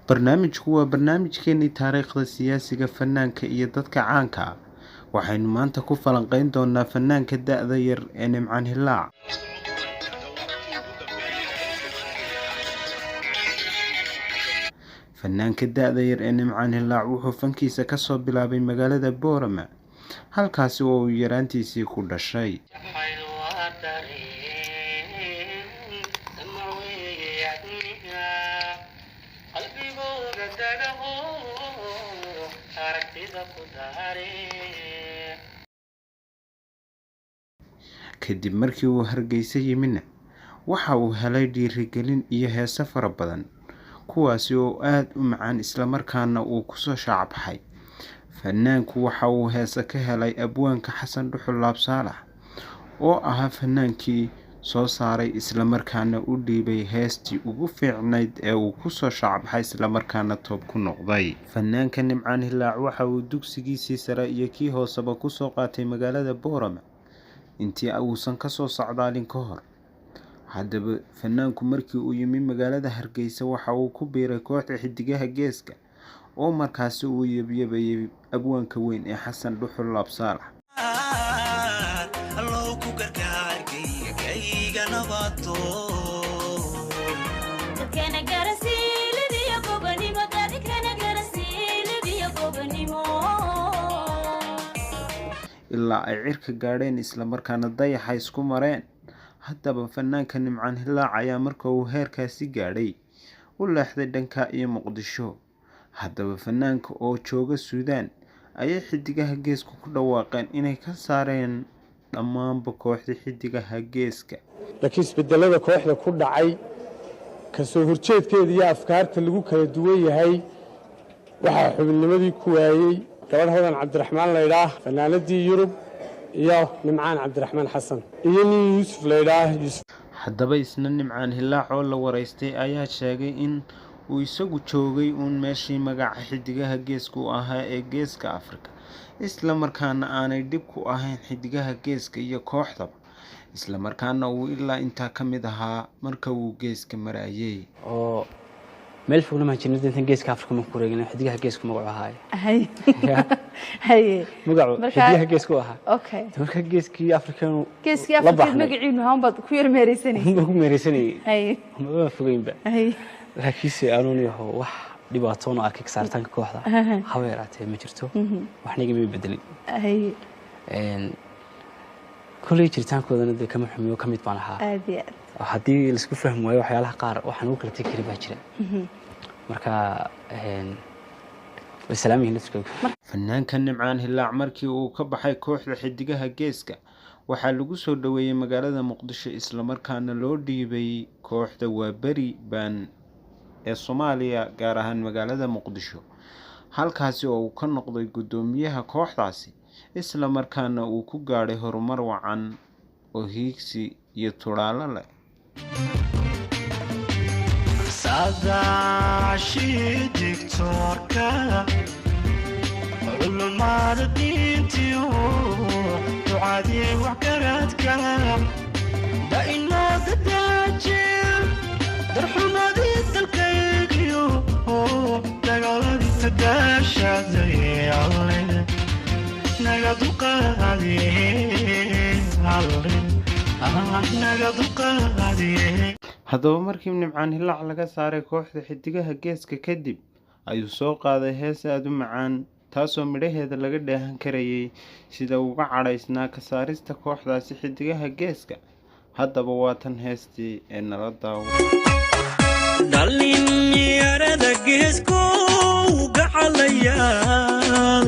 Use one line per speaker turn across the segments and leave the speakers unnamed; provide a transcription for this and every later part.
barnaamijku waa barnaamijkeennii taariikhda siyaasiga fanaanka iyo dadka caanka ah. Waxaynu maanta ku falanqayn doonaa fanaanka da'da yar ee Nimcaan Hilaac. fanaanka da'da yar ee Nimcaan Hilaac wuxuu fankiisa ka soo bilaabay magaalada Boorama, halkaasi oo uu yaraantiisii ku dhashay. kadib markii uu Hargeysa yimina waxa uu helay dhiirigelin iyo heeso fara badan, kuwaasi oo aad u macaan isla markaana uu ku soo shacabxay. fanaanku waxa uu heeso ka helay abwaanka Xasan Dhuxul Laab Saalax oo ahaa fanaankii soo saaray isla markaana u dhiibay heestii ugu fiicnayd ee uu ku soo shacabxay isla markaana toob ku noqday. fanaanka Nimcaan Hilaac waxa uu dugsigiisii sare iyo kii hooseba ku soo qaatay magaalada Boorama intii uusan ka soo socdaalin ka hor. haddaba fanaanku markii uu yimi magaalada Hargeysa waxa uu ku biiray kooxda Xidigaha Geeska oo markaasi uu yabyabay abwaanka weyn ee Xasan Dhuxul Laab Saalax. ilaa ay cirka gaadheen isla markaana dayaxa isku mareen. haddaba fanaanka Nimcaan Hilaac ayaa marka uu heerkaasi gaadhay u leexday dhanka iyo Muqdisho. haddaba fanaanka oo jooga Suudaan ayay Xidigaha Geesku ku dhawaaqeen inay ka saareen dhammaanba kooxda Xidigaha Geeska.
laakiin isbedelada kooxda ku dhacay ka soo horjeedkeeda iyo afkaarta lagu kala duwan yahay waxaa xubinnimadii ku waayey gabadh Hodan Cabdiraxmaan laydhaah fanaanadii Yurub iyo Nimcaan Cabdiraxmaan Xasan iyo nin Yuusuf laydhaah Yuusuf.
haddaba isna Nimcaan Hilaac oo la waraystay ayaa sheegay in uu isagu joogay uun meeshii magaca Xidigaha Geeska u ahaa ee Geeska Afrika, isla markaana aanay dhib ku ahayn Xidigaha Geeska iyo kooxdaba, isla markaana uu ilaa intaa ka mid ahaa marka uu geeska marayay.
oo meel fogna ma jirnay inta Geeska Afrika ma ku wareegin Xidigaha Geesku magacu ahaa. magacu Xidigaha Geesku ahaa.
okay
marka Geeskii Afrika
Geeskii Afrika magaciinu hanbad ku yar meereysanay.
ma fogeynba. laakiinse aanuniyaho wax dhibaatoon arkay ka saartaanka kooxda haweeraatee ma jirto, waxniga ma bedelin. kulay jiritaankoodana dee kama xumiyo ka mid baan ahaa.
aad iyo aad
haddii la isku fahmi waayo waxyaalaha qaar waxaan ugu kala tegi karin baa jira. marka way salaamihiin nafskooda.
fanaanka Nimcaan Hilaac markii uu ka baxay kooxda Xidigaha Geeska waxaa lagu soo dhaweeyay magaalada Muqdisho isla markaana loo dhiibay kooxda Waaberi Baan ee Soomaaliya, gaar ahaan magaalada Muqdisho, halkaasi oo uu ka noqday gudoomiyaha kooxdaasi isla markaana uu ku gaadhay horumar wacan oo hiigsi iyo turaalo leh.
saadaashii digtoorka culumada diintiyo ducadii wax garadka dainooda daajir darxumadii dalkaygiyo dagaaladii tadaashaday alle naga duqaadiye naga duqaadiye.
haddaba markii Nimcaan Hilaac laga saaray kooxda Xidigaha Geeska kadib ayuu soo qaaday hees aad u macaan taasoo midhaheeda laga dheehan karayay sida uga cadhaysnaa ka saarista kooxdaasi Xidigaha Geeska. haddaba waa tan heestii ee nala daawo.
dhalinyarada geesku gacalayaal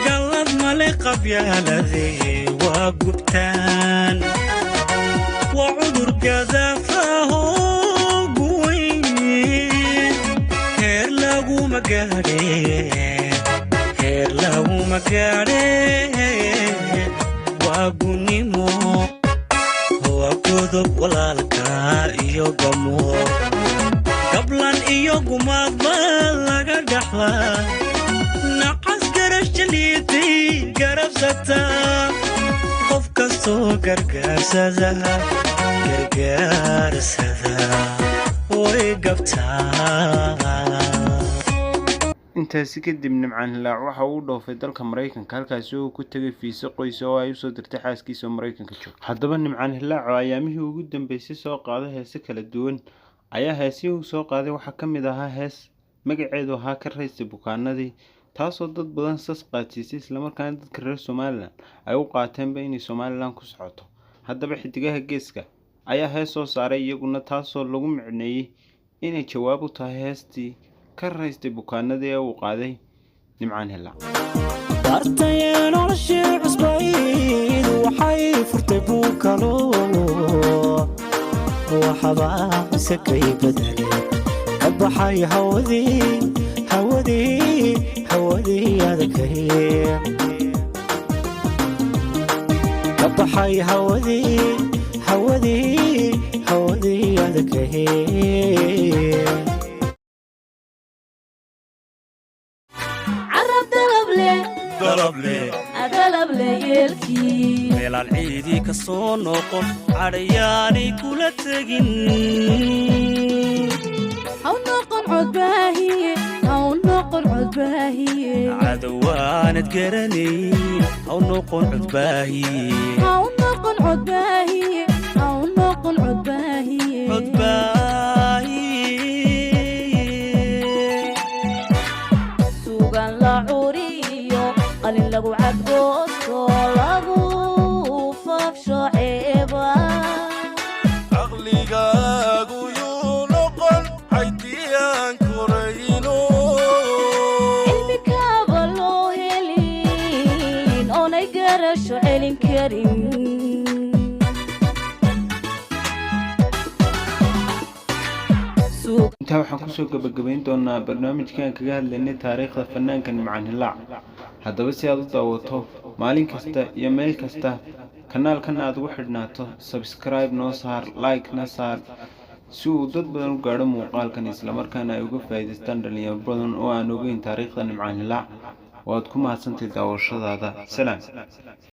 galad male qabyaaladee waa gubtaan waa cudur gadaafaho guweyn heer laguma gaadhe waa gunimo waa godob walaalka iyo gamo gablan iyo gumaadba laga dhaxlaa nacas garash jaliitay garabsata qof kastoo gargaarsada way gabtaa
intaasi kadib Nimcaan Hilaac waxa uu dhoofay dalka Mareykanka halkaas oo uu ku tagay fiisa qoys oo ay u soo dirtay xaaskiisa Mareykanka joogta. Haddaba Nimcaan Hilaac oo ayaamihii ugu dambeysay soo qaaday heeso kala duwan ayaa heesihii uu soo qaaday waxaa ka mid ahaa hees magaceedu ahaa Ka Raystay Bukaanadii, taasoo dad badan sas qaadsiisay isla markaana dadka reer Somaliland ay u qaateenba inay Somaliland ku socoto. Haddaba Xidigaha Geeska ayaa hees soo saaray iyaguna taasoo lagu micneeyay inay jawaab u tahay heestii Ka Raystay Bukaanadii ee uu qaaday Nimcaan Hilaac.
dartayeen noloshii cusbayd waxay furtay buukalo waxbaa isakay bedelay ka baxay hawadii adagay ka baxay hawadii adagay meelaal ciidii ka soo noqon cadhayaanay kula tegin cadowaanad garanayn haw noqon
sugan la curiyo qalin lagu cadgoosto lagu fafsho ceeba
caqligaagu yuu noqon haydiyaan korayno
cilmikaaba loo helin oonay garasho celin karin
intaa waxaan kusoo gabagabayn doonaa barnaamijkan kaga hadlaynay taariikhda fanaanka Nimcaan Hilaac. haddaba si aad u daawato maalin kasta iyo meel kasta kanaalkan aad ugu xidhnaato subscribe noo saar, like na saar si uu dad badan u gaadho muuqaalkan isla markaana ay uga faa'iidaystaan dhalinyaro badan oo aan ogeyn taariikhda Nimcaan Hilaac. waad ku mahadsantahay daawashadaada. Salaam.